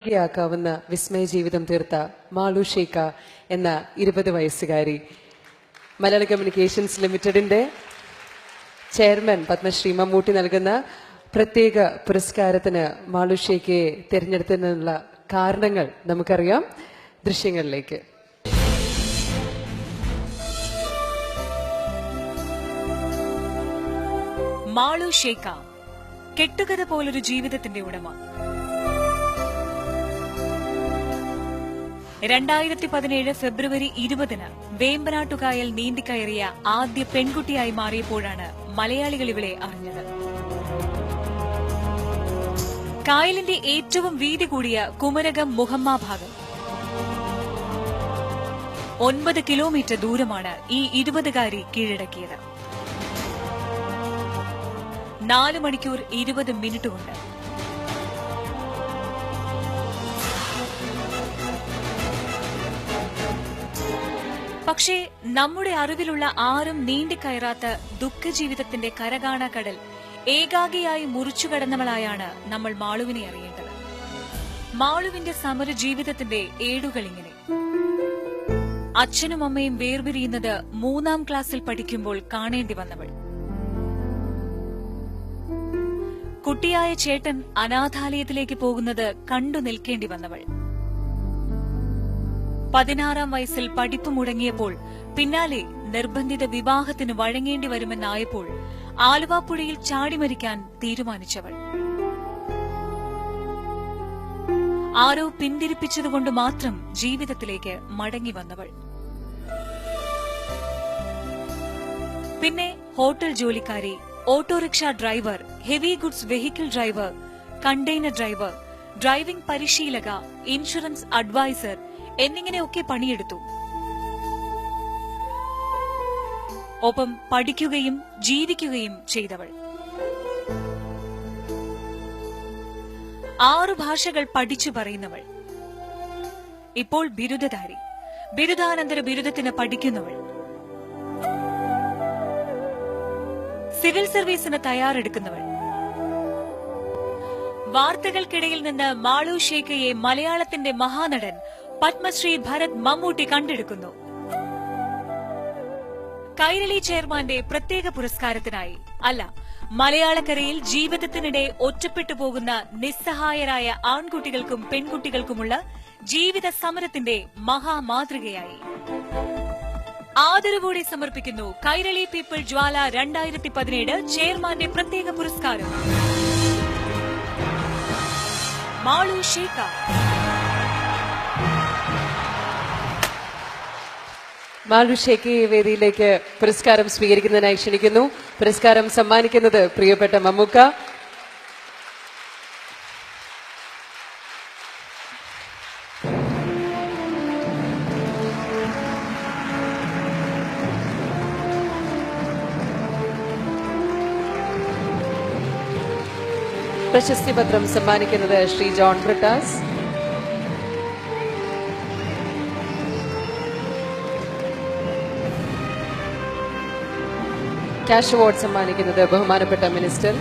യാക്കാവുന്ന വിസ്മയ ജീവിതം തീർത്ത മാളു ഷേഖ എന്ന 20 വയസ്സുകാരി മലയാള കമ്മ്യൂണിക്കേഷൻസ് ലിമിറ്റഡിന്റെ ചെയർമാൻ പത്മശ്രീ മമ്മൂട്ടി നൽകുന്ന പ്രത്യേക പുരസ്കാരത്തിന് മാളു ഷേഖയെ തിരഞ്ഞെടുത്തതിനുള്ള കാരണങ്ങൾ നമുക്കറിയാം. ദൃശ്യങ്ങളിലേക്ക്. മാളു ഷേഖ കെട്ടുകഥ പോലൊരു ജീവിതത്തിന്റെ ഉടമ. 2017 ഫെബ്രുവരി 20 വേമ്പനാട്ടുകായൽ നീന്തിക്കയറിയ ആദ്യ പെൺകുട്ടിയായി മാറിയപ്പോഴാണ് മലയാളികൾ ഇവളെ അറിഞ്ഞത്. കായലിന്റെ ഏറ്റവും വീതി കൂടിയ കുമരകം മുഹമ്മ ഭാഗം 9 കിലോമീറ്റർ ദൂരമാണ് ഈ 20കാരി കീഴടക്കിയത്. 4 മണിക്കൂർ 20 മിനിറ്റ് കൊണ്ട്. പക്ഷേ നമ്മുടെ അറിവിലുള്ള ആരും നീണ്ടിക്കയറാത്ത ദുഃഖജീവിതത്തിന്റെ കരകാണ കടൽ ഏകാഗിയായി മുറിച്ചുകടന്നവളായാണ് നമ്മൾ മാളുവിനെ അറിയേണ്ടത്. മാളുവിന്റെ സമര ജീവിതത്തിന്റെ ഏടുകളിങ്ങനെ. അച്ഛനും അമ്മയും വേർപിരിയുന്നത് 3ാം ക്ലാസ്സിൽ പഠിക്കുമ്പോൾ കാണേണ്ടി വന്നവൾ. കുട്ടിയായ ചേട്ടൻ അനാഥാലയത്തിലേക്ക് പോകുന്നത് കണ്ടു നിൽക്കേണ്ടി വന്നവൾ. 16ാം വയസ്സിൽ പഠിപ്പ് മുടങ്ങിയപ്പോൾ പിന്നാലെ നിർബന്ധിത വിവാഹത്തിന് വഴങ്ങേണ്ടി വരുമെന്നായപ്പോൾ ആലുവാപ്പുഴയിൽ ചാടിമരിക്കാൻ തീരുമാനിച്ചവൾ. ആരോ പിന്തിരിപ്പിച്ചതുകൊണ്ട് മാത്രം ജീവിതത്തിലേക്ക് മടങ്ങി വന്നവൾ. പിന്നെ ഹോട്ടൽ ജോലിക്കാരി, autorickshaw driver, heavy goods vehicle driver, container driver, driving പരിശീലക, ഇൻഷുറൻസ് അഡ്വൈസർ എന്നിങ്ങനെയൊക്കെ പണിയെടുത്തു. ഒപ്പം പഠിക്കുകയും ജീവിക്കുകയും ചെയ്തവൾ. 6 ഭാഷകൾ പഠിച്ചു പറയുന്നവൾ. ഇപ്പോൾ ബിരുദധാരി, ബിരുദാനന്തര ബിരുദത്തിന് പഠിക്കുന്നവൾ. സിവിൽ സർവീസിന് തയ്യാറെടുക്കുന്നവൾ. വാർത്തകൾക്കിടയിൽ നിന്ന് മാളു ഷേഖയെ മലയാളത്തിന്റെ മഹാനടൻ പത്മശ്രീ ഭരത് മമ്മൂട്ടി കണ്ടെടുക്കുന്നു. കൈരളി ചെയർമാന്റെ പ്രത്യേക പുരസ്കാരത്തിനായി അല്ല, മലയാളക്കരയിൽ ജീവിതത്തിനിടെ ഒറ്റപ്പെട്ടു പോകുന്ന നിസ്സഹായരായ ആൺകുട്ടികൾക്കും പെൺകുട്ടികൾക്കുമുള്ള ജീവിത സമരത്തിന്റെ മഹാമാതൃകയായി ആദരവോടെ സമർപ്പിക്കുന്നു കൈരളി പീപ്പിൾ ജ്വാല 2017 ചെയർമാന്റെ പ്രത്യേക പുരസ്കാരം. മാളു ഷേഖ. മാളു ഷേഖയെ വേദിയിലേക്ക് പുരസ്കാരം സ്വീകരിക്കുന്നതിനായി ക്ഷണിക്കുന്നു. പുരസ്കാരം സമ്മാനിക്കുന്നത് പ്രിയപ്പെട്ട മമ്മൂക്ക. പ്രശസ്തി പത്രം സമ്മാനിക്കുന്നത് ശ്രീ ജോൺ ബ്രിട്ടാസ്. ക്യാഷ് അവാർഡ് സമ്മാനിക്കുന്നത് ബഹുമാനപ്പെട്ട മിനിസ്റ്റർ